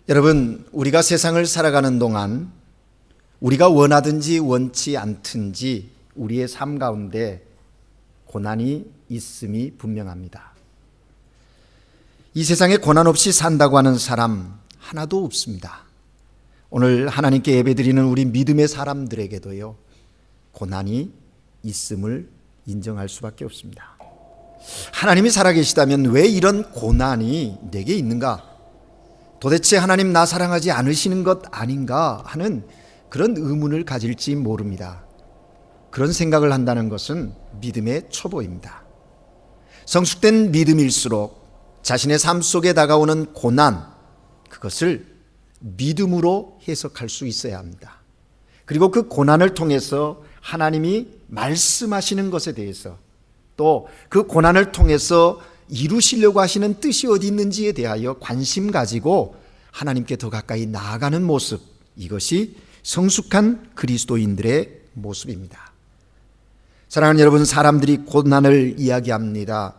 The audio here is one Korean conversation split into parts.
여러분, 우리가 세상을 살아가는 동안 우리가 원하든지 원치 않든지 우리의 삶 가운데 고난이 있음이 분명합니다. 이 세상에 고난 없이 산다고 하는 사람 하나도 없습니다. 오늘 하나님께 예배드리는 우리 믿음의 사람들에게도요, 고난이 있음을 인정할 수밖에 없습니다. 하나님이 살아계시다면 왜 이런 고난이 내게 있는가? 도대체 하나님 나 사랑하지 않으시는 것 아닌가 하는 그런 의문을 가질지 모릅니다. 그런 생각을 한다는 것은 믿음의 초보입니다. 성숙된 믿음일수록 자신의 삶 속에 다가오는 고난, 그것을 믿음으로 해석할 수 있어야 합니다. 그리고 그 고난을 통해서 하나님이 말씀하시는 것에 대해서, 또 그 고난을 통해서 이루시려고 하시는 뜻이 어디 있는지에 대하여 관심 가지고 하나님께 더 가까이 나아가는 모습, 이것이 성숙한 그리스도인들의 모습입니다. 사랑하는 여러분, 사람들이 고난을 이야기합니다.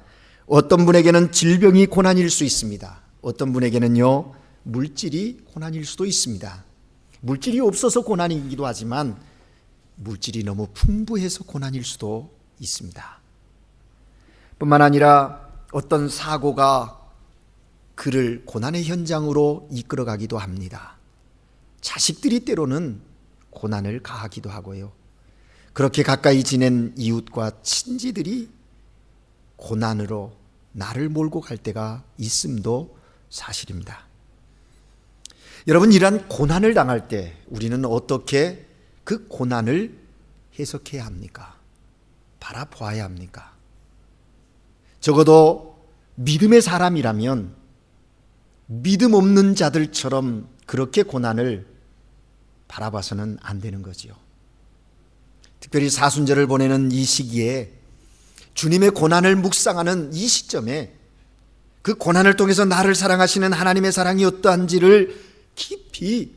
어떤 분에게는 질병이 고난일 수 있습니다. 어떤 분에게는요, 물질이 고난일 수도 있습니다. 물질이 없어서 고난이기도 하지만 물질이 너무 풍부해서 고난일 수도 있습니다. 뿐만 아니라 어떤 사고가 그를 고난의 현장으로 이끌어가기도 합니다. 자식들이 때로는 고난을 가하기도 하고요. 그렇게 가까이 지낸 이웃과 친지들이 고난으로 나를 몰고 갈 때가 있음도 사실입니다. 여러분, 이러한 고난을 당할 때 우리는 어떻게 그 고난을 해석해야 합니까? 바라보아야 합니까? 적어도 믿음의 사람이라면 믿음 없는 자들처럼 그렇게 고난을 바라봐서는 안 되는 거지요. 특별히 사순절을 보내는 이 시기에 주님의 고난을 묵상하는 이 시점에 그 고난을 통해서 나를 사랑하시는 하나님의 사랑이 어떠한지를 깊이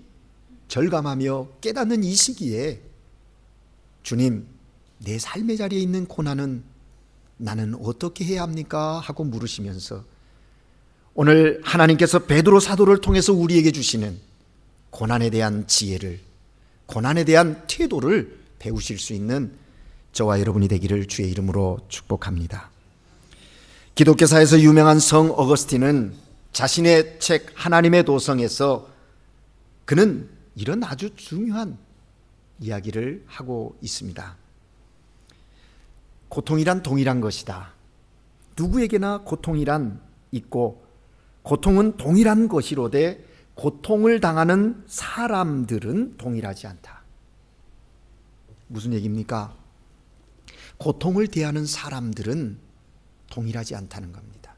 절감하며 깨닫는 이 시기에 주님, 내 삶의 자리에 있는 고난은 나는 어떻게 해야 합니까? 하고 물으시면서 오늘 하나님께서 베드로 사도를 통해서 우리에게 주시는 고난에 대한 지혜를, 고난에 대한 태도를 배우실 수 있는 저와 여러분이 되기를 주의 이름으로 축복합니다. 기독교사에서 유명한 성 어거스틴은 자신의 책 하나님의 도성에서 그는 이런 아주 중요한 이야기를 하고 있습니다. 고통이란 동일한 것이다. 누구에게나 고통이란 있고 고통은 동일한 것이로되 고통을 당하는 사람들은 동일하지 않다. 무슨 얘기입니까? 고통을 대하는 사람들은 동일하지 않다는 겁니다.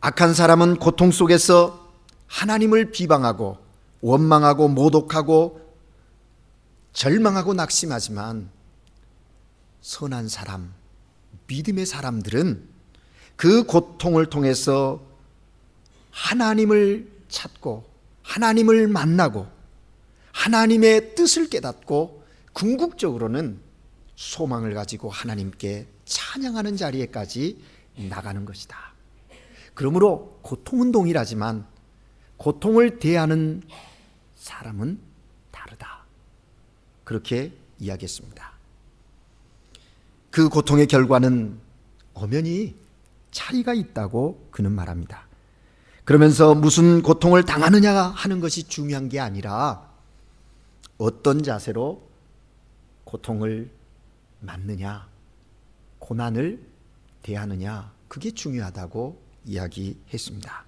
악한 사람은 고통 속에서 하나님을 비방하고 원망하고 모독하고 절망하고 낙심하지만 선한 사람, 믿음의 사람들은 그 고통을 통해서 하나님을 찾고 하나님을 만나고 하나님의 뜻을 깨닫고 궁극적으로는 소망을 가지고 하나님께 찬양하는 자리에까지 나가는 것이다. 그러므로 고통은 동일하지만 고통을 대하는 사람은 다르다. 그렇게 이야기했습니다. 그 고통의 결과는 엄연히 차이가 있다고 그는 말합니다. 그러면서 무슨 고통을 당하느냐 하는 것이 중요한 게 아니라 어떤 자세로 고통을 맞느냐, 고난을 대하느냐, 그게 중요하다고 이야기했습니다.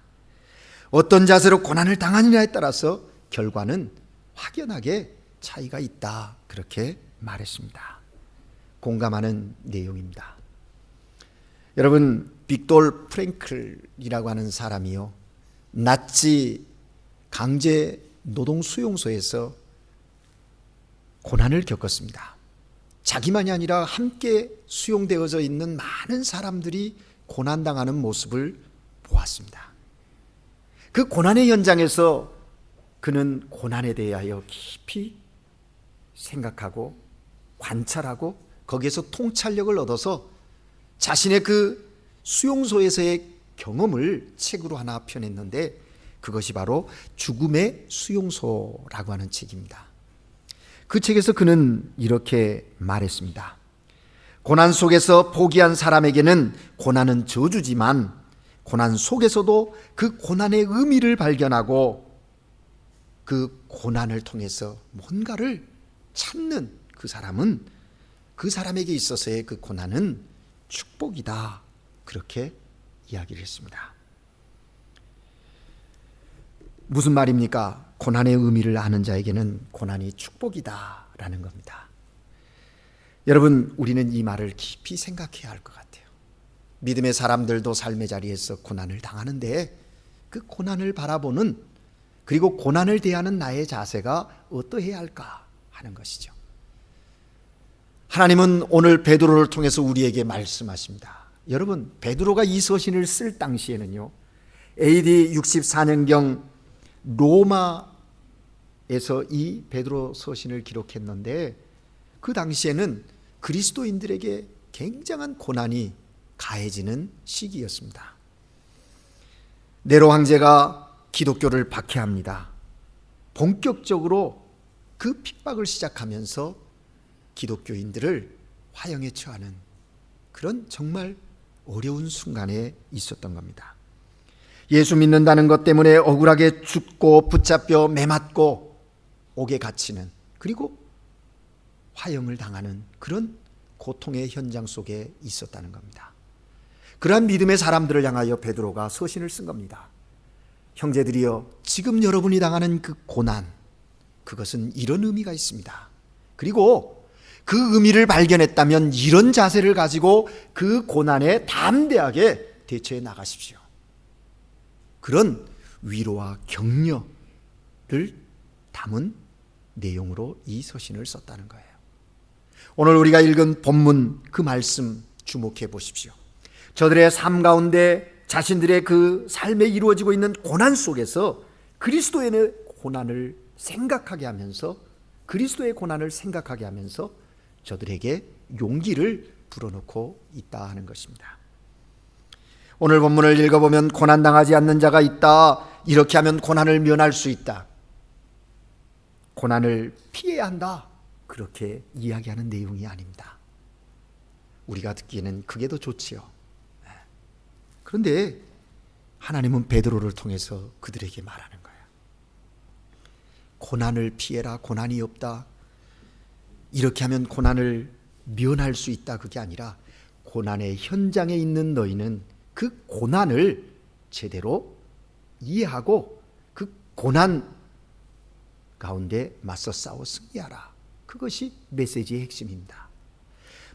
어떤 자세로 고난을 당하느냐에 따라서 결과는 확연하게 차이가 있다, 그렇게 말했습니다. 공감하는 내용입니다. 여러분, 빅돌 프랭클이라고 하는 사람이요, 나치 강제 노동 수용소에서 고난을 겪었습니다. 자기만이 아니라 함께 수용되어져 있는 많은 사람들이 고난당하는 모습을 보았습니다. 그 고난의 현장에서 그는 고난에 대하여 깊이 생각하고 관찰하고 거기에서 통찰력을 얻어서 자신의 그 수용소에서의 경험을 책으로 하나 펴냈는데 그것이 바로 죽음의 수용소라고 하는 책입니다. 그 책에서 그는 이렇게 말했습니다. 고난 속에서 포기한 사람에게는 고난은 저주지만 고난 속에서도 그 고난의 의미를 발견하고 그 고난을 통해서 뭔가를 찾는 그 사람은 그 사람에게 있어서의 그 고난은 축복이다. 그렇게 이야기를 했습니다. 무슨 말입니까? 고난의 의미를 아는 자에게는 고난이 축복이다라는 겁니다. 여러분, 우리는 이 말을 깊이 생각해야 할 것 같아요. 믿음의 사람들도 삶의 자리에서 고난을 당하는데 그 고난을 바라보는, 그리고 고난을 대하는 나의 자세가 어떠해야 할까 하는 것이죠. 하나님은 오늘 베드로를 통해서 우리에게 말씀하십니다. 여러분, 베드로가 이 서신을 쓸 당시에는요, AD 64년경 로마에서 이 베드로 서신을 기록했는데 그 당시에는 그리스도인들에게 굉장한 고난이 가해지는 시기였습니다. 네로 황제가 기독교를 박해합니다. 본격적으로 그 핍박을 시작하면서 기독교인들을 화형에 처하는 그런 정말 어려운 순간에 있었던 겁니다. 예수 믿는다는 것 때문에 억울하게 죽고 붙잡혀 매맞고 옥에 갇히는, 그리고 화형을 당하는 그런 고통의 현장 속에 있었다는 겁니다. 그러한 믿음의 사람들을 향하여 베드로가 서신을 쓴 겁니다. 형제들이여, 지금 여러분이 당하는 그 고난, 그것은 이런 의미가 있습니다. 그리고 그 의미를 발견했다면 이런 자세를 가지고 그 고난에 담대하게 대처해 나가십시오. 그런 위로와 격려를 담은 내용으로 이 서신을 썼다는 거예요. 오늘 우리가 읽은 본문 그 말씀 주목해 보십시오. 저들의 삶 가운데 자신들의 그 삶에 이루어지고 있는 고난 속에서 그리스도의 고난을 생각하게 하면서, 그리스도의 고난을 생각하게 하면서 저들에게 용기를 불어넣고 있다 하는 것입니다. 오늘 본문을 읽어보면 고난당하지 않는 자가 있다, 이렇게 하면 고난을 면할 수 있다, 고난을 피해야 한다, 그렇게 이야기하는 내용이 아닙니다. 우리가 듣기에는 그게 더 좋지요. 그런데 하나님은 베드로를 통해서 그들에게 말하는 거예요. 고난을 피해라, 고난이 없다, 이렇게 하면 고난을 면할 수 있다, 그게 아니라 고난의 현장에 있는 너희는 그 고난을 제대로 이해하고 그 고난 가운데 맞서 싸워 승리하라. 그것이 메시지의 핵심입니다.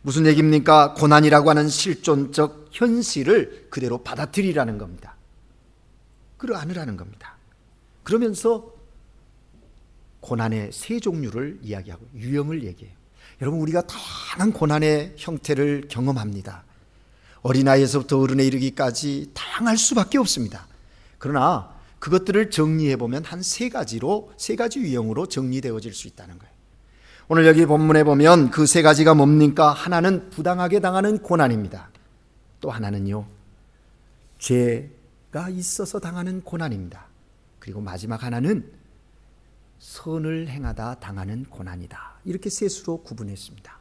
무슨 얘기입니까? 고난이라고 하는 실존적 현실을 그대로 받아들이라는 겁니다. 그러하느라는 겁니다. 그러면서 고난의 세 종류를 이야기하고 유형을 얘기해요. 여러분, 우리가 다양한 고난의 형태를 경험합니다. 어린아이에서부터 어른에 이르기까지 다양할 수밖에 없습니다. 그러나 그것들을 정리해보면 한 세 가지 유형으로 정리되어질 수 있다는 거예요. 오늘 여기 본문에 보면 그 세 가지가 뭡니까? 하나는 부당하게 당하는 고난입니다. 또 하나는요, 죄가 있어서 당하는 고난입니다. 그리고 마지막 하나는 선을 행하다 당하는 고난이다. 이렇게 세 수로 구분했습니다.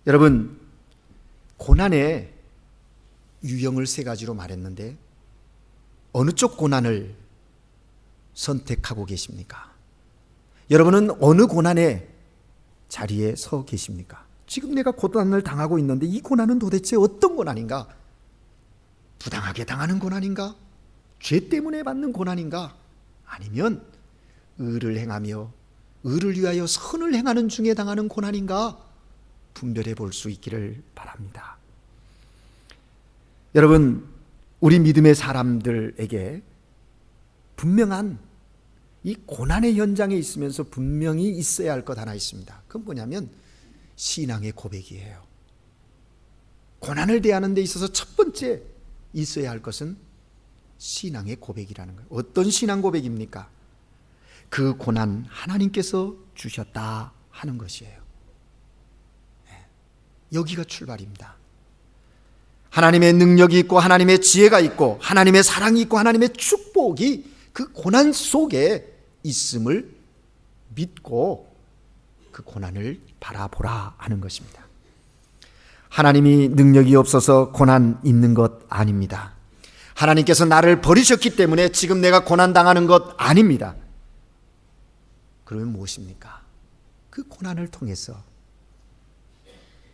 여러분, 고난의 유형을 세 가지로 말했는데 어느 쪽 고난을 선택하고 계십니까? 여러분은 어느 고난의 자리에 서 계십니까? 지금 내가 고난을 당하고 있는데 이 고난은 도대체 어떤 고난인가? 부당하게 당하는 고난인가? 죄 때문에 받는 고난인가? 아니면 의를 행하며 의를 위하여 선을 행하는 중에 당하는 고난인가? 분별해 볼 수 있기를 바랍니다. 여러분, 우리 믿음의 사람들에게 분명한 이 고난의 현장에 있으면서 분명히 있어야 할 것 하나 있습니다. 그건 뭐냐면 신앙의 고백이에요. 고난을 대하는 데 있어서 첫 번째 있어야 할 것은 신앙의 고백이라는 거예요. 어떤 신앙 고백입니까? 그 고난 하나님께서 주셨다 하는 것이에요. 여기가 출발입니다. 하나님의 능력이 있고 하나님의 지혜가 있고 하나님의 사랑이 있고 하나님의 축복이 그 고난 속에 있음을 믿고 그 고난을 바라보라 하는 것입니다. 하나님이 능력이 없어서 고난 있는 것 아닙니다. 하나님께서 나를 버리셨기 때문에 지금 내가 고난 당하는 것 아닙니다. 그러면 무엇입니까? 그 고난을 통해서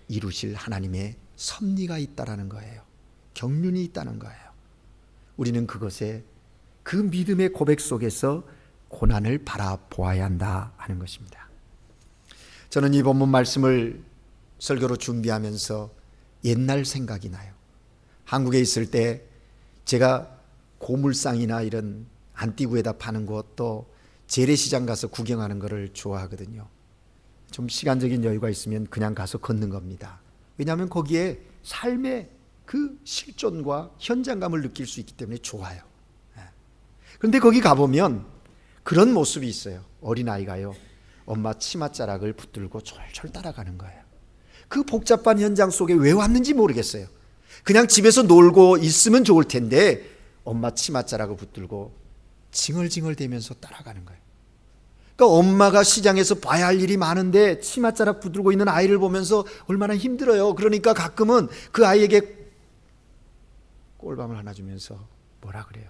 이루실 하나님의 섭리가 있다라는 거예요. 경륜이 있다는 거예요. 우리는 그것에 그 믿음의 고백 속에서 고난을 바라보아야 한다 하는 것입니다. 저는 이 본문 말씀을 설교로 준비하면서 옛날 생각이 나요. 한국에 있을 때 제가 고물상이나 이런 안티구에다 파는 곳 또 재래시장 가서 구경하는 것을 좋아하거든요. 좀 시간적인 여유가 있으면 그냥 가서 걷는 겁니다. 왜냐하면 거기에 삶의 그 실존과 현장감을 느낄 수 있기 때문에 좋아요. 그런데 거기 가보면 그런 모습이 있어요. 어린아이가요, 엄마 치맛자락을 붙들고 철철 따라가는 거예요. 그 복잡한 현장 속에 왜 왔는지 모르겠어요. 그냥 집에서 놀고 있으면 좋을 텐데 엄마 치맛자락을 붙들고 징얼징얼대면서 따라가는 거예요. 그러니까 엄마가 시장에서 봐야 할 일이 많은데 치맛자락 붙들고 있는 아이를 보면서 얼마나 힘들어요. 그러니까 가끔은 그 아이에게 꿀밤을 하나 주면서 뭐라 그래요.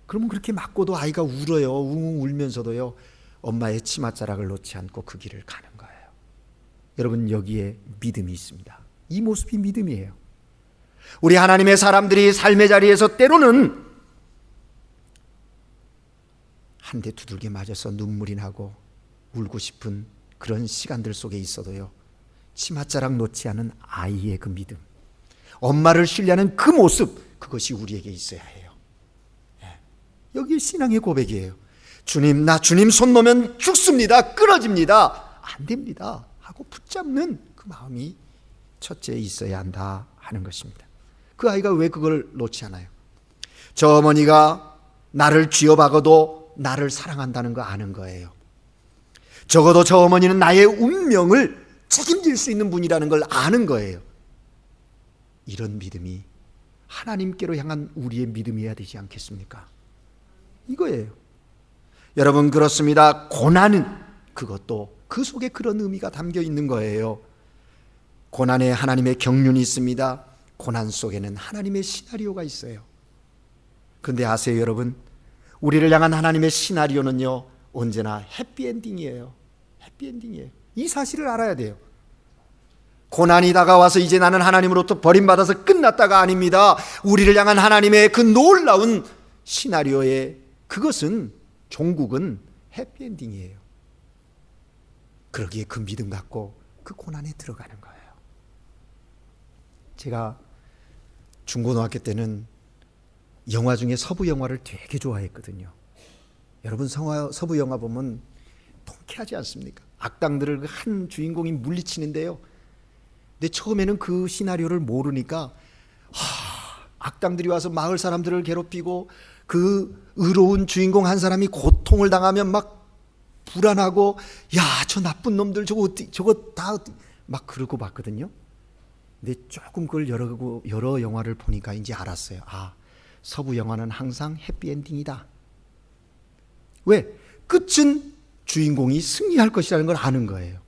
그러면 그렇게 맞고도 아이가 울어요. 웅웅 울면서도요, 엄마의 치맛자락을 놓지 않고 그 길을 가는 거예요. 여러분, 여기에 믿음이 있습니다. 이 모습이 믿음이에요. 우리 하나님의 사람들이 삶의 자리에서 때로는 한 대 두들겨 맞아서 눈물이 나고 울고 싶은 그런 시간들 속에 있어도요, 치맛자락 놓지 않은 아이의 그 믿음, 엄마를 신뢰하는 그 모습, 그것이 우리에게 있어야 해요. 여기 신앙의 고백이에요. 주님, 나 주님 손 놓으면 죽습니다. 끊어집니다. 안 됩니다 하고 붙잡는 그 마음이 첫째 있어야 한다 하는 것입니다. 그 아이가 왜 그걸 놓지 않아요? 저 어머니가 나를 쥐어박아도 나를 사랑한다는 거 아는 거예요. 적어도 저 어머니는 나의 운명을 책임질 수 있는 분이라는 걸 아는 거예요. 이런 믿음이 하나님께로 향한 우리의 믿음이어야 되지 않겠습니까? 이거예요. 여러분, 그렇습니다. 고난은 그것도 그 속에 그런 의미가 담겨 있는 거예요. 고난에 하나님의 경륜이 있습니다. 고난 속에는 하나님의 시나리오가 있어요. 그런데 아세요, 여러분? 우리를 향한 하나님의 시나리오는요, 언제나 해피엔딩이에요. 해피엔딩이에요. 이 사실을 알아야 돼요. 고난이 다가와서 이제 나는 하나님으로부터 버림받아서 끝났다가 아닙니다. 우리를 향한 하나님의 그 놀라운 시나리오의 그것은, 종국은 해피엔딩이에요. 그러기에 그 믿음 갖고 그 고난에 들어가는 거예요. 제가 중고등학교 때는 영화 중에 서부 영화를 되게 좋아했거든요. 여러분, 서부 영화 보면 통쾌하지 않습니까? 악당들을 한 주인공이 물리치는데요, 근데 처음에는 그 시나리오를 모르니까 악당들이 와서 마을 사람들을 괴롭히고 그 의로운 주인공 한 사람이 고통을 당하면 막 불안하고, 야, 저 나쁜 놈들 저거 다 막 그러고 봤거든요. 근데 조금 그걸 여러 영화를 보니까 이제 알았어요. 서부 영화는 항상 해피엔딩이다. 왜? 끝은 주인공이 승리할 것이라는 걸 아는 거예요.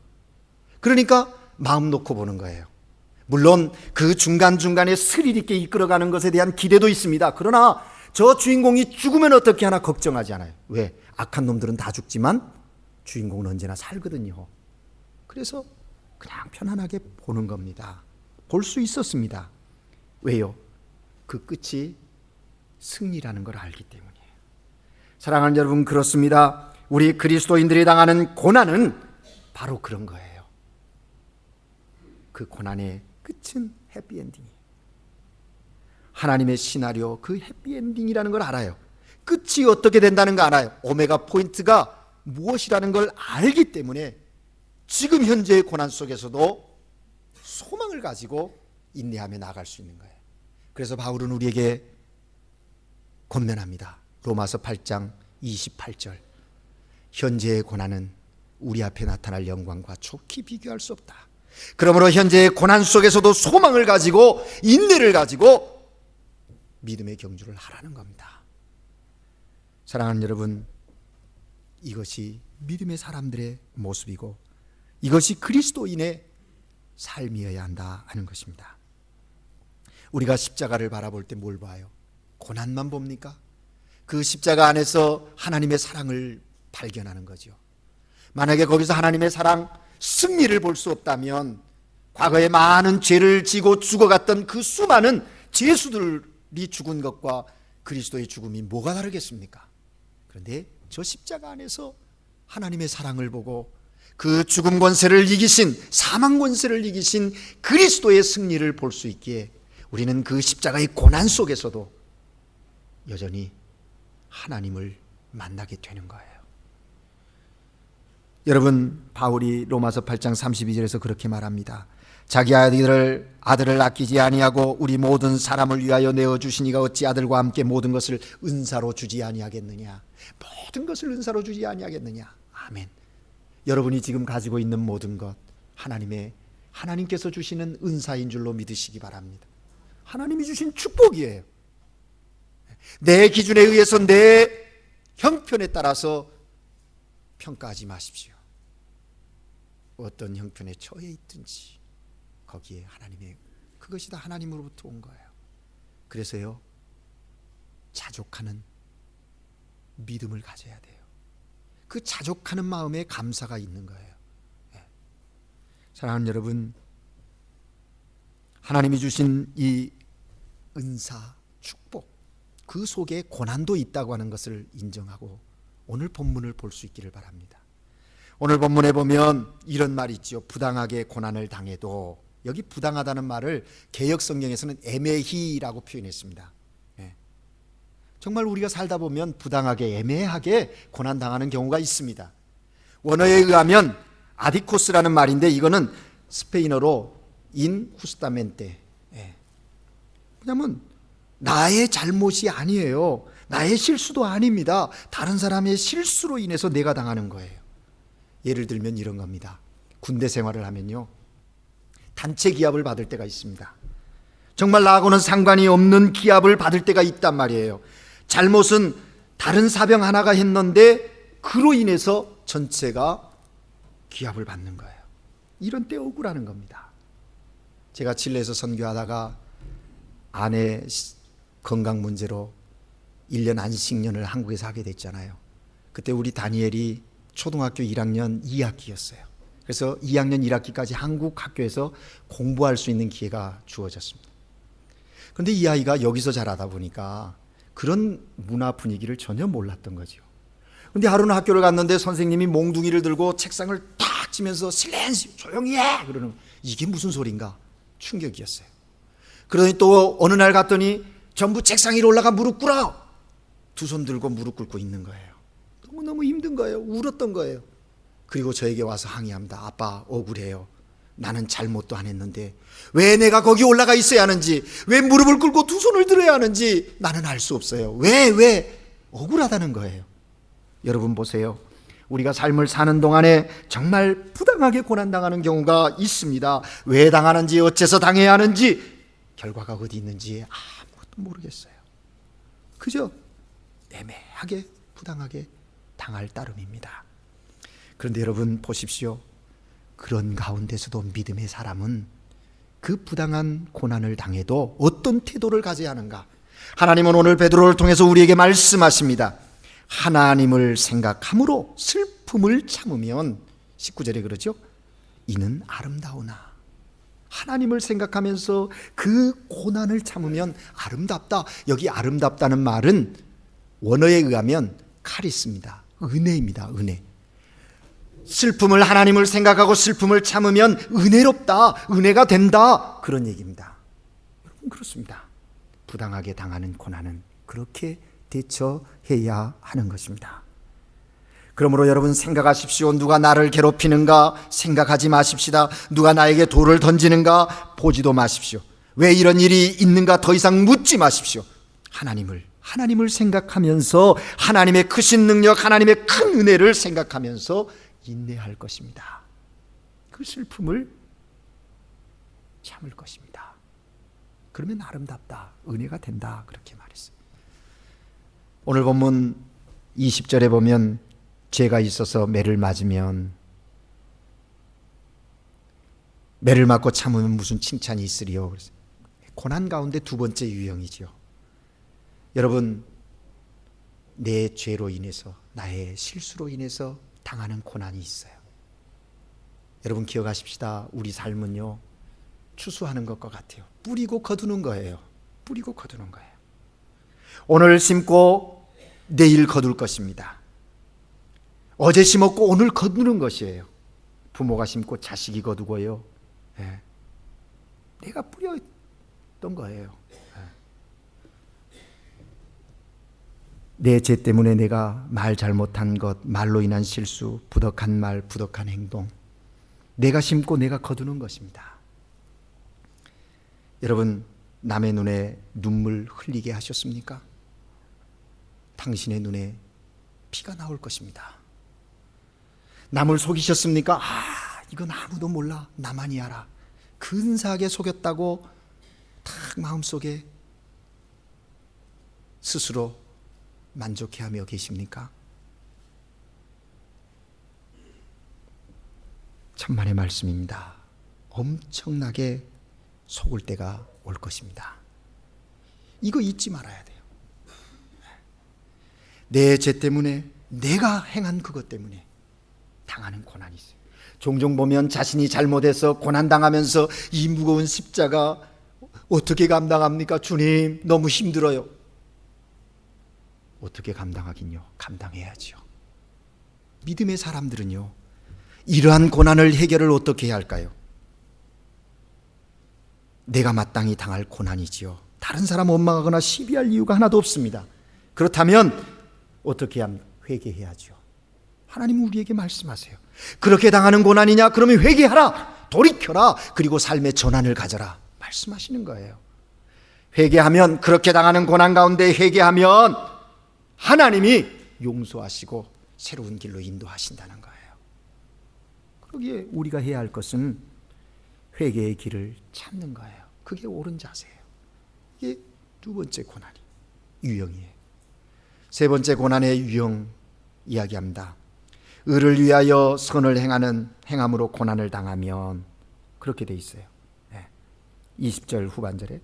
그러니까 마음 놓고 보는 거예요. 물론 그 중간중간에 스릴 있게 이끌어가는 것에 대한 기대도 있습니다. 그러나 저 주인공이 죽으면 어떻게 하나 걱정하지 않아요. 왜? 악한 놈들은 다 죽지만 주인공은 언제나 살거든요. 그래서 그냥 편안하게 보는 겁니다. 볼 수 있었습니다. 왜요? 그 끝이 승리라는 걸 알기 때문이에요. 사랑하는 여러분, 그렇습니다. 우리 그리스도인들이 당하는 고난은 바로 그런 거예요. 그 고난의 끝은 해피엔딩이에요. 하나님의 시나리오, 그 해피엔딩이라는 걸 알아요. 끝이 어떻게 된다는 거 알아요. 오메가 포인트가 무엇이라는 걸 알기 때문에 지금 현재의 고난 속에서도 소망을 가지고 인내하며 나아갈 수 있는 거예요. 그래서 바울은 우리에게 권면합니다. 로마서 8장 28절. 현재의 고난은 우리 앞에 나타날 영광과 좋게 비교할 수 없다. 그러므로 현재의 고난 속에서도 소망을 가지고 인내를 가지고 믿음의 경주를 하라는 겁니다. 사랑하는 여러분, 이것이 믿음의 사람들의 모습이고 이것이 그리스도인의 삶이어야 한다 하는 것입니다. 우리가 십자가를 바라볼 때 뭘 봐요? 고난만 봅니까? 그 십자가 안에서 하나님의 사랑을 발견하는 거죠. 만약에 거기서 하나님의 사랑, 승리를 볼 수 없다면 과거에 많은 죄를 지고 죽어갔던 그 수많은 죄수들이 죽은 것과 그리스도의 죽음이 뭐가 다르겠습니까? 그런데 저 십자가 안에서 하나님의 사랑을 보고 그 죽음 권세를 이기신, 사망 권세를 이기신 그리스도의 승리를 볼 수 있기에 우리는 그 십자가의 고난 속에서도 여전히 하나님을 만나게 되는 거예요. 여러분, 바울이 로마서 8장 32절에서 그렇게 말합니다. 자기 아들을 아끼지 아니하고 우리 모든 사람을 위하여 내어주시니가 어찌 아들과 함께 모든 것을 은사로 주지 아니하겠느냐. 모든 것을 은사로 주지 아니하겠느냐. 아멘. 여러분이 지금 가지고 있는 모든 것, 하나님께서 주시는 은사인 줄로 믿으시기 바랍니다. 하나님이 주신 축복이에요. 내 기준에 의해서, 내 형편에 따라서 평가하지 마십시오. 어떤 형편에 처해 있든지 거기에 하나님의, 그것이 다 하나님으로부터 온 거예요. 그래서요, 자족하는 믿음을 가져야 돼요. 그 자족하는 마음에 감사가 있는 거예요. 사랑하는 여러분, 하나님이 주신 이 은사, 축복, 그 속에 고난도 있다고 하는 것을 인정하고 오늘 본문을 볼 수 있기를 바랍니다. 오늘 본문에 보면 이런 말이 있죠. 부당하게 고난을 당해도, 여기 부당하다는 말을 개역 성경에서는 애매히라고 표현했습니다. 정말 우리가 살다 보면 부당하게, 애매하게 고난당하는 경우가 있습니다. 원어에 의하면 아디코스라는 말인데 이거는 스페인어로 인 후스타멘테, 왜냐하면 나의 잘못이 아니에요. 나의 실수도 아닙니다. 다른 사람의 실수로 인해서 내가 당하는 거예요. 예를 들면 이런 겁니다. 군대 생활을 하면요, 단체 기합을 받을 때가 있습니다. 정말 나하고는 상관이 없는 기합을 받을 때가 있단 말이에요. 잘못은 다른 사병 하나가 했는데 그로 인해서 전체가 기합을 받는 거예요. 이런 때 억울하는 겁니다. 제가 칠레에서 선교하다가 아내 건강 문제로 1년 안식년을 한국에서 하게 됐잖아요. 그때 우리 다니엘이 초등학교 1학년 2학기였어요. 그래서 2학년 1학기까지 한국 학교에서 공부할 수 있는 기회가 주어졌습니다. 그런데 이 아이가 여기서 자라다 보니까 그런 문화 분위기를 전혀 몰랐던 거죠. 그런데 하루는 학교를 갔는데 선생님이 몽둥이를 들고 책상을 탁 치면서 실렌시, 조용히 해! 그러는, 이게 무슨 소린가? 충격이었어요. 그러더니 또 어느 날 갔더니 전부 책상 위로 올라가 무릎 꿇어! 두 손 들고 무릎 꿇고 있는 거예요. 너무너무 힘든 거예요. 울었던 거예요. 그리고 저에게 와서 항의합니다. 아빠, 억울해요. 나는 잘못도 안 했는데 왜 내가 거기 올라가 있어야 하는지, 왜 무릎을 꿇고 두 손을 들어야 하는지 나는 알 수 없어요. 왜 억울하다는 거예요. 여러분 보세요. 우리가 삶을 사는 동안에 정말 부당하게 고난당하는 경우가 있습니다. 왜 당하는지, 어째서 당해야 하는지, 결과가 어디 있는지 아무것도 모르겠어요. 그저 애매하게 부당하게 당할 따름입니다. 그런데 여러분 보십시오. 그런 가운데서도 믿음의 사람은 그 부당한 고난을 당해도 어떤 태도를 가져야 하는가? 하나님은 오늘 베드로를 통해서 우리에게 말씀하십니다. 하나님을 생각함으로 슬픔을 참으면, 19절에 그러죠, 이는 아름다우나. 하나님을 생각하면서 그 고난을 참으면 아름답다. 여기 아름답다는 말은 원어에 의하면 카리스입니다. 은혜입니다. 은혜. 슬픔을, 하나님을 생각하고 슬픔을 참으면 은혜롭다, 은혜가 된다, 그런 얘기입니다. 여러분 그렇습니다. 부당하게 당하는 고난은 그렇게 대처해야 하는 것입니다. 그러므로 여러분 생각하십시오. 누가 나를 괴롭히는가 생각하지 마십시다. 누가 나에게 돌을 던지는가 보지도 마십시오. 왜 이런 일이 있는가 더 이상 묻지 마십시오. 하나님을 생각하면서 하나님의 크신 능력, 하나님의 큰 은혜를 생각하면서 인내할 것입니다. 그 슬픔을 참을 것입니다. 그러면 아름답다, 은혜가 된다, 그렇게 말했어요. 오늘 본문 20절에 보면 죄가 있어서 매를 맞으면, 매를 맞고 참으면 무슨 칭찬이 있으리요. 그래서 고난 가운데 두 번째 유형이지요. 여러분, 내 죄로 인해서, 나의 실수로 인해서 당하는 고난이 있어요. 여러분 기억하십시다. 우리 삶은요, 추수하는 것과 같아요. 뿌리고 거두는 거예요. 뿌리고 거두는 거예요. 오늘 심고 내일 거둘 것입니다. 어제 심었고 오늘 거두는 것이에요. 부모가 심고 자식이 거두고요. 네. 내가 뿌렸던 거예요. 내 죄 때문에 내가 말 잘못한 것, 말로 인한 실수, 부덕한 말, 부덕한 행동, 내가 심고 내가 거두는 것입니다. 여러분, 남의 눈에 눈물 흘리게 하셨습니까? 당신의 눈에 피가 나올 것입니다. 남을 속이셨습니까? 이건 아무도 몰라, 나만이 알아. 근사하게 속였다고 딱 마음속에 스스로 만족해하며 계십니까? 천만의 말씀입니다. 엄청나게 속을 때가 올 것입니다. 이거 잊지 말아야 돼요. 내 죄 때문에, 내가 행한 그것 때문에 당하는 고난이 있어요. 종종 보면 자신이 잘못해서 고난당하면서 이 무거운 십자가 어떻게 감당합니까? 주님, 너무 힘들어요. 어떻게 감당하긴요? 감당해야지요. 믿음의 사람들은요, 이러한 고난을 해결을 어떻게 해야 할까요? 내가 마땅히 당할 고난이지요. 다른 사람 원망하거나 시비할 이유가 하나도 없습니다. 그렇다면 어떻게 합니까? 회개해야죠. 하나님은 우리에게 말씀하세요. 그렇게 당하는 고난이냐? 그러면 회개하라, 돌이켜라, 그리고 삶의 전환을 가져라, 말씀하시는 거예요. 회개하면, 그렇게 당하는 고난 가운데 회개하면 하나님이 용서하시고 새로운 길로 인도하신다는 거예요. 거기에 우리가 해야 할 것은 회개의 길을 찾는 거예요. 그게 옳은 자세예요. 이게 두 번째 고난이 유형이에요. 세 번째 고난의 유형 이야기합니다. 의를 위하여 선을 행함으로 고난을 당하면, 그렇게 돼 있어요. 20절 후반절에.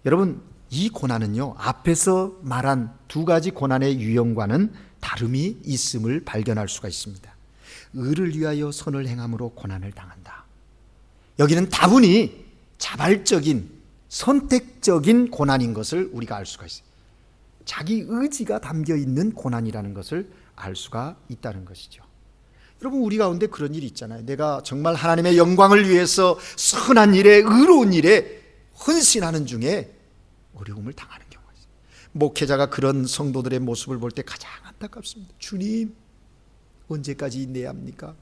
여러분, 이 고난은요, 앞에서 말한 두 가지 고난의 유형과는 다름이 있음을 발견할 수가 있습니다. 의를 위하여 선을 행함으로 고난을 당한다. 여기는 다분히 자발적인, 선택적인 고난인 것을 우리가 알 수가 있어요. 자기 의지가 담겨 있는 고난이라는 것을 알 수가 있다는 것이죠. 여러분, 우리 가운데 그런 일이 있잖아요. 내가 정말 하나님의 영광을 위해서 선한 일에, 의로운 일에 헌신하는 중에 어려움을 당하는 경우가 있어요. 목회자가 그런 성도들의 모습을 볼 때 가장 안타깝습니다. 주님, 언제까지 인내해야 합니까?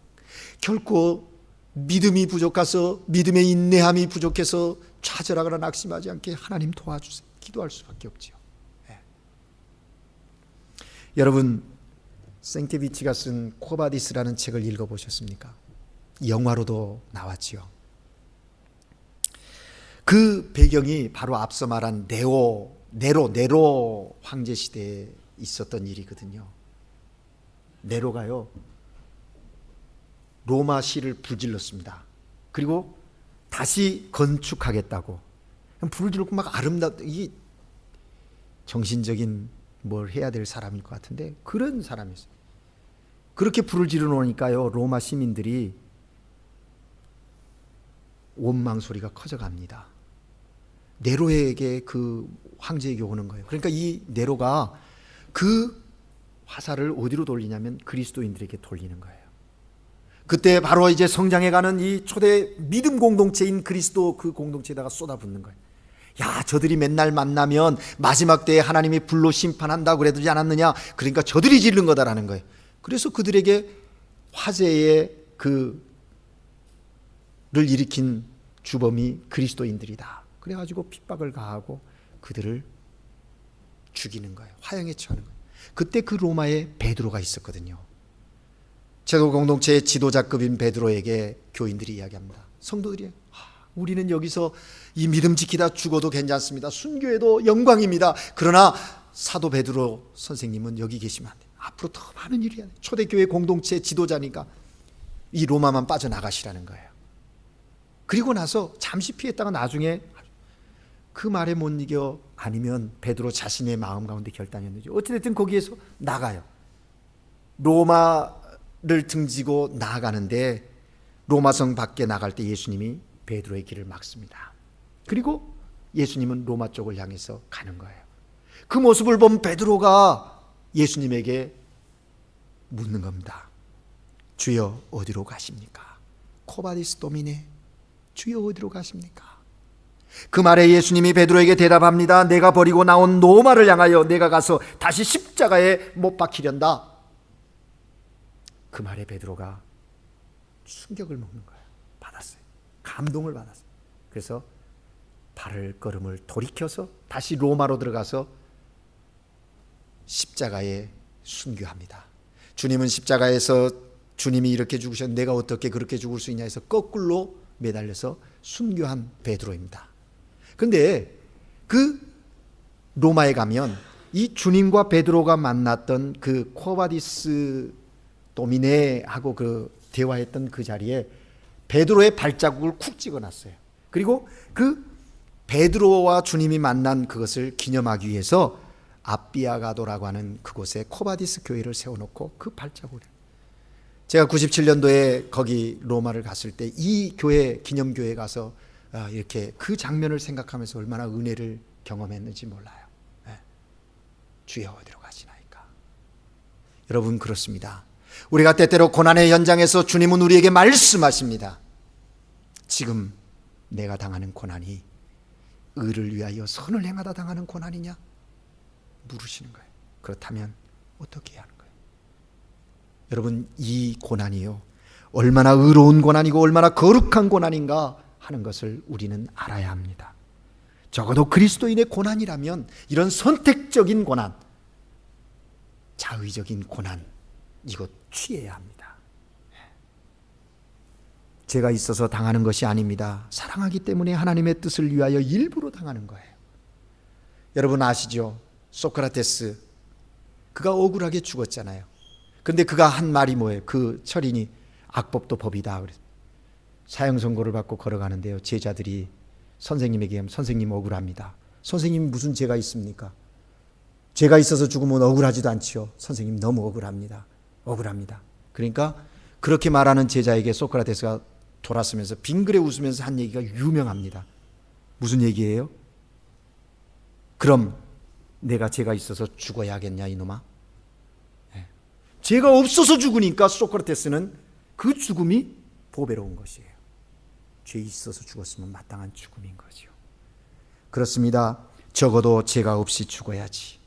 결코 믿음이 부족해서, 믿음의 인내함이 부족해서 좌절하거나 낙심하지 않게 하나님 도와주세요. 기도할 수밖에 없지요. 여러분, 생케비치가 쓴 코바디스라는 책을 읽어보셨습니까? 영화로도 나왔지요. 그 배경이 바로 앞서 말한 네로 황제 시대에 있었던 일이거든요. 네로가요, 로마 시를 불질렀습니다. 그리고 다시 건축하겠다고 불을 지르고 막 이 정신적인 뭘 해야 될 사람일 것 같은데, 그런 사람이었어요. 그렇게 불을 지르 놓으니까요, 로마 시민들이 원망 소리가 커져갑니다. 네로에게, 그 황제에게 오는 거예요. 그러니까 이 네로가 그 화살을 어디로 돌리냐면 그리스도인들에게 돌리는 거예요. 그때 바로 이제 성장해가는 이 초대 믿음 공동체인 그리스도, 그 공동체에다가 쏟아붓는 거예요. 야, 저들이 맨날 만나면 마지막 때에 하나님이 불로 심판한다고 그러지 않았느냐? 그러니까 저들이 지른 거다라는 거예요. 그래서 그들에게 화재의 그를 일으킨 주범이 그리스도인들이다. 그래가지고 핍박을 가하고 그들을 죽이는 거예요. 화형에 처하는 거예요. 그때 그 로마에 베드로가 있었거든요. 제도 공동체의 지도자급인 베드로에게 교인들이 이야기합니다. 성도들이, 우리는 여기서 이 믿음 지키다 죽어도 괜찮습니다. 순교해도 영광입니다. 그러나 사도 베드로 선생님은 여기 계시면 안 돼요. 앞으로 더 많은 일이 해야 돼요. 초대교회 공동체 지도자니까 이 로마만 빠져나가시라는 거예요. 그리고 나서 잠시 피했다가 나중에 그 말에 못 이겨 아니면 베드로 자신의 마음 가운데 결단이었는지 어찌됐든 거기에서 나가요. 로마를 등지고 나아가는데 로마성 밖에 나갈 때 예수님이 베드로의 길을 막습니다. 그리고 예수님은 로마 쪽을 향해서 가는 거예요. 그 모습을 본 베드로가 예수님에게 묻는 겁니다. 주여 어디로 가십니까? 코바디스 도미네, 주여 어디로 가십니까? 그 말에 예수님이 베드로에게 대답합니다. 내가 버리고 나온 로마를 향하여 내가 가서 다시 십자가에 못 박히련다. 그 말에 베드로가 충격을 먹는 거예요. 받았어요. 감동을 받았어요. 그래서 발걸음을 돌이켜서 다시 로마로 들어가서 십자가에 순교합니다. 주님은 십자가에서 주님이 이렇게 죽으셨는데 내가 어떻게 그렇게 죽을 수 있냐 해서 거꾸로 매달려서 순교한 베드로입니다. 그런데 그 로마에 가면 이 주님과 베드로가 만났던 그 코바디스 도미네하고 그 대화했던 그 자리에 베드로의 발자국을 쿡 찍어놨어요. 그리고 그 베드로와 주님이 만난 그것을 기념하기 위해서 아비아가도라고 하는 그곳에 코바디스 교회를 세워놓고 그 발자국을, 제가 97년도에 거기 로마를 갔을 때 이 교회 기념교회 가서 이렇게 그 장면을 생각하면서 얼마나 은혜를 경험했는지 몰라요. 주여 어디로 가시나이까. 여러분 그렇습니다. 우리가 때때로 고난의 현장에서 주님은 우리에게 말씀하십니다. 지금 내가 당하는 고난이 의를 위하여 선을 행하다 당하는 고난이냐? 물으시는 거예요. 그렇다면 어떻게 해야 하는 거예요? 여러분 이 고난이요 얼마나 의로운 고난이고 얼마나 거룩한 고난인가 하는 것을 우리는 알아야 합니다. 적어도 그리스도인의 고난이라면 이런 선택적인 고난, 자의적인 고난, 이것 취해야 합니다. 죄가 있어서 당하는 것이 아닙니다. 사랑하기 때문에 하나님의 뜻을 위하여 일부러 당하는 거예요. 여러분 아시죠? 소크라테스, 그가 억울하게 죽었잖아요. 근데 그가 한 말이 뭐예요? 그 철인이 악법도 법이다. 사형 선고를 받고 걸어가는데요. 제자들이 선생님에게 하면 선생님 억울합니다. 선생님 무슨 죄가 있습니까? 죄가 있어서 죽으면 억울하지도 않지요. 선생님 너무 억울합니다. 억울합니다. 그러니까 그렇게 말하는 제자에게 소크라테스가 돌아서면서 빙그레 웃으면서 한 얘기가 유명합니다. 무슨 얘기예요? 그럼 내가 죄가 있어서 죽어야겠냐 이놈아? 죄가 없어서 죽으니까 소크라테스는 그 죽음이 보배로운 것이에요. 죄 있어서 죽었으면 마땅한 죽음인 거죠. 그렇습니다. 적어도 죄가 없이 죽어야지.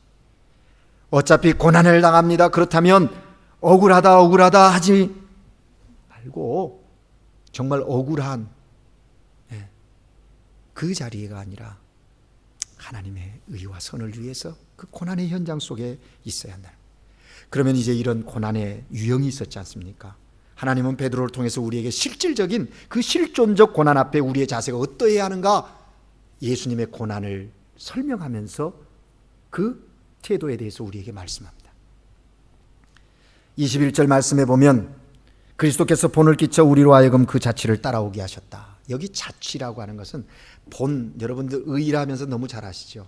어차피 고난을 당합니다. 그렇다면 억울하다 하지 말고 정말 억울한 그 자리가 아니라 하나님의 의와 선을 위해서 그 고난의 현장 속에 있어야 한다. 그러면 이제 이런 고난의 유형이 있었지 않습니까? 하나님은 베드로를 통해서 우리에게 실질적인 그 실존적 고난 앞에 우리의 자세가 어떠해야 하는가, 예수님의 고난을 설명하면서 그 태도에 대해서 우리에게 말씀합니다. 21절 말씀에 보면 그리스도께서 본을 끼쳐 우리로 하여금 그 자취를 따라오게 하셨다. 여기 자취라고 하는 것은 본, 여러분들 의라면서 너무 잘 아시죠?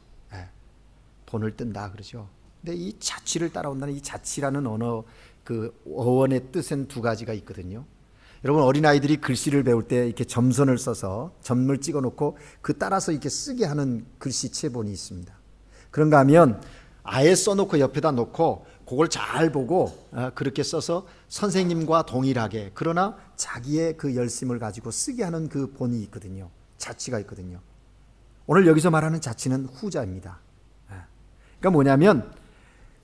본을 뜬다 그러죠. 근데 이 자취를 따라온다는 이 자취라는 언어, 그 어원의 뜻은 두 가지가 있거든요. 여러분 어린아이들이 글씨를 배울 때 이렇게 점선을 써서 점을 찍어 놓고 그 따라서 이렇게 쓰게 하는 글씨체본이 있습니다. 그런가 하면 아예 써놓고 옆에다 놓고 그걸 잘 보고 그렇게 써서 선생님과 동일하게, 그러나 자기의 그 열심을 가지고 쓰게 하는 그 본이 있거든요. 자취가 있거든요. 오늘 여기서 말하는 자취는 후자입니다. 그러니까 뭐냐면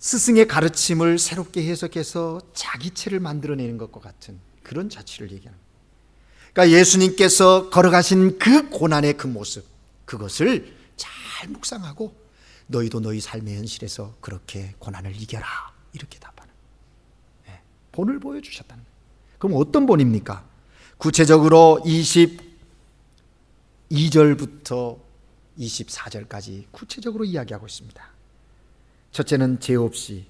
스승의 가르침을 새롭게 해석해서 자기체를 만들어내는 것과 같은 그런 자취를 얘기하는 거예요. 그러니까 예수님께서 걸어가신 그 고난의 그 모습, 그것을 잘 묵상하고 너희도 너희 삶의 현실에서 그렇게 고난을 이겨라, 이렇게 답하는 본을 보여주셨다는 거예요. 그럼 어떤 본입니까? 구체적으로 2절부터 24절까지 구체적으로 이야기하고 있습니다. 첫째는 죄 없이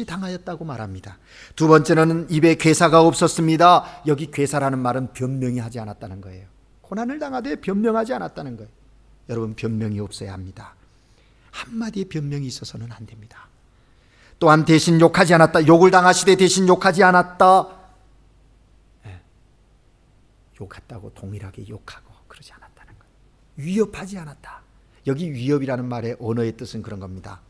당하였다고 말합니다. 두 번째는 입에 괴사가 없었습니다. 여기 괴사라는 말은 변명이 하지 않았다는 거예요. 고난을 당하되 변명하지 않았다는 거예요. 여러분, 변명이 없어야 합니다. 한마디의 변명이 있어서는 안 됩니다. 또한 대신 욕하지 않았다. 욕을 당하시되 대신 욕하지 않았다. 욕했다고 동일하게 욕하고 그러지 않았다는 거예요. 위협하지 않았다. 여기 위협이라는 말의 언어의 뜻은 그런 겁니다.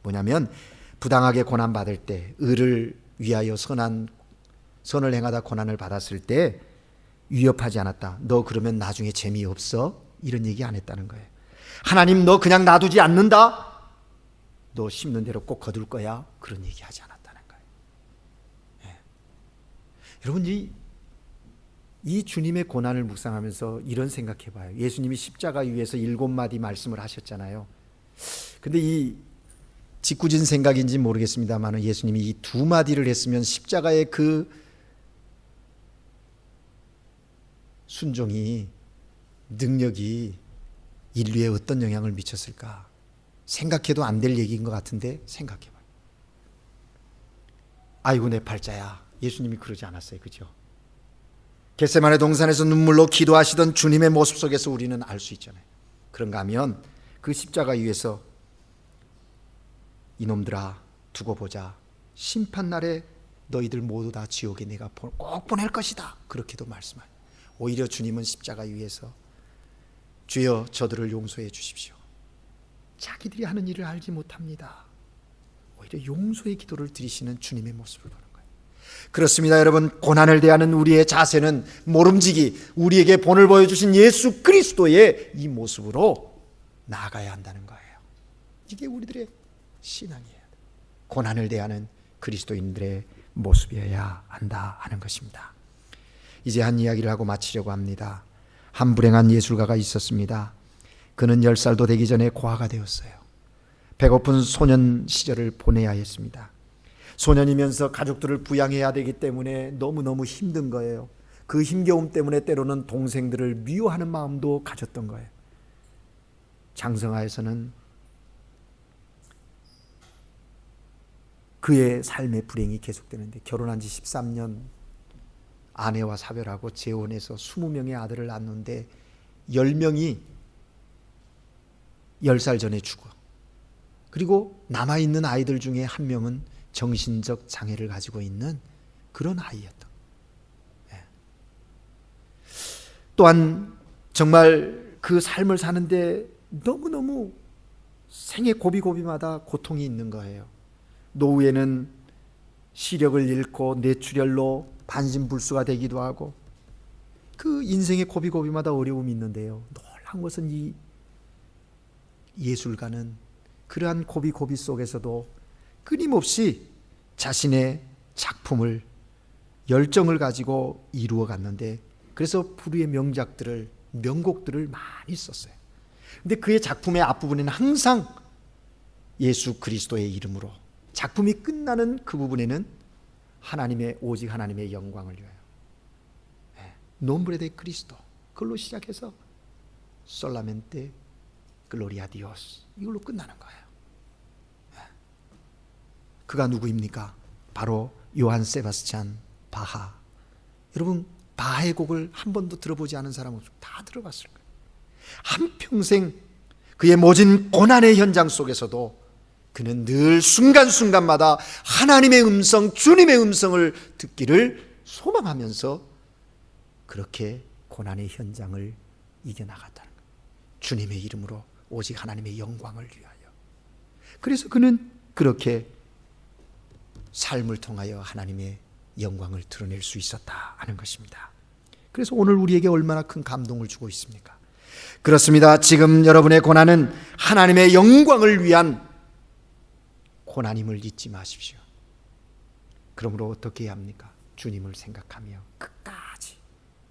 뭐냐면 부당하게 고난받을 때, 의를 위하여 선을 행하다 고난을 받았을 때 위협하지 않았다. 너 그러면 나중에 재미없어? 이런 얘기 안 했다는 거예요. 하나님 너 그냥 놔두지 않는다? 너 심는 대로 꼭 거둘 거야? 그런 얘기 하지 않았다는 거예요. 여러분, 이 주님의 고난을 묵상하면서 이런 생각해 봐요. 예수님이 십자가 위에서 7마디 말씀을 하셨잖아요. 근데 이 짓궂은 생각인지 모르겠습니다만 예수님이 이 2마디를 했으면 십자가의 그 순종이, 능력이 인류에 어떤 영향을 미쳤을까? 생각해도 안 될 얘기인 것 같은데 생각해 봐요. 아이고 내 팔자야. 예수님이 그러지 않았어요. 그죠? 겟세마네 동산에서 눈물로 기도하시던 주님의 모습 속에서 우리는 알 수 있잖아요. 그런가 하면 그 십자가 위에서 이놈들아 두고 보자. 심판날에 너희들 모두 다 지옥에 내가 꼭 보낼 것이다. 그렇게도 말씀하요. 오히려 주님은 십자가 위에서 주여 저들을 용서해 주십시오. 자기들이 하는 일을 알지 못합니다. 오히려 용서의 기도를 드리시는 주님의 모습을 보는 거예요. 그렇습니다. 여러분, 고난을 대하는 우리의 자세는 모름지기, 우리에게 본을 보여주신 예수 그리스도의 이 모습으로 나아가야 한다는 거예요. 이게 우리들의 신앙이에요. 고난을 대하는 그리스도인들의 모습이어야 한다 하는 것입니다. 이제 한 이야기를 하고 마치려고 합니다. 한 불행한 예술가가 있었습니다. 그는 10살도 되기 전에 고아가 되었어요. 배고픈 소년 시절을 보내야 했습니다. 소년이면서 가족들을 부양해야 되기 때문에 너무너무 힘든 거예요. 그 힘겨움 때문에 때로는 동생들을 미워하는 마음도 가졌던 거예요. 장성하에서는 그의 삶의 불행이 계속되는데 결혼한 지 13년 아내와 사별하고 재혼해서 20명의 아들을 낳는데 10명이 10살 전에 죽어. 그리고 남아있는 아이들 중에 한 명은 정신적 장애를 가지고 있는 그런 아이였다. 또한 정말 그 삶을 사는데 너무너무 생애 고비고비마다 고통이 있는 거예요. 노후에는 시력을 잃고 뇌출혈로 반신불수가 되기도 하고 그 인생의 고비고비마다 어려움이 있는데요. 놀라운 것은 이 예술가는 그러한 고비고비 속에서도 끊임없이 자신의 작품을 열정을 가지고 이루어 갔는데 그래서 불후의 명작들을 명곡들을 많이 썼어요. 근데 그의 작품의 앞부분에는 항상 예수 그리스도의 이름으로 작품이 끝나는 그 부분에는 오직 하나님의 영광을 위하여 nombre de Cristo 그걸로 시작해서 solamente gloria a Dios 이걸로 끝나는 거예요. 그가 누구입니까? 바로 요한 세바스찬 바하. 여러분 바하의 곡을 한 번도 들어보지 않은 사람은 다 들어봤을 거예요. 한평생 그의 모진 고난의 현장 속에서도 그는 늘 순간순간마다 하나님의 음성, 주님의 음성을 듣기를 소망하면서 그렇게 고난의 현장을 이겨나갔다는 거예요. 주님의 이름으로 오직 하나님의 영광을 위하여. 그래서 그는 그렇게 삶을 통하여 하나님의 영광을 드러낼 수 있었다 하는 것입니다. 그래서 오늘 우리에게 얼마나 큰 감동을 주고 있습니까? 그렇습니다. 지금 여러분의 고난은 하나님의 영광을 위한 고난임을 잊지 마십시오. 그러므로 어떻게 해야 합니까? 주님을 생각하며 끝까지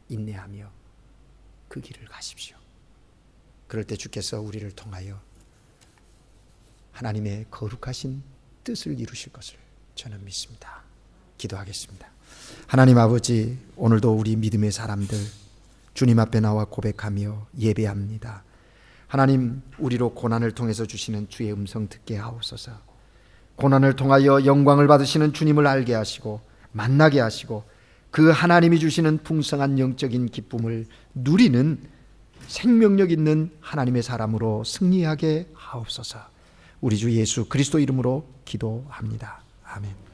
인내하며 그 길을 가십시오. 그럴 때 주께서 우리를 통하여 하나님의 거룩하신 뜻을 이루실 것을 저는 믿습니다. 기도하겠습니다. 하나님 아버지, 오늘도 우리 믿음의 사람들 주님 앞에 나와 고백하며 예배합니다. 하나님, 우리로 고난을 통해서 주시는 주의 음성 듣게 하옵소서. 고난을 통하여 영광을 받으시는 주님을 알게 하시고 만나게 하시고 그 하나님이 주시는 풍성한 영적인 기쁨을 누리는 생명력 있는 하나님의 사람으로 승리하게 하옵소서. 우리 주 예수 그리스도 이름으로 기도합니다. 아멘.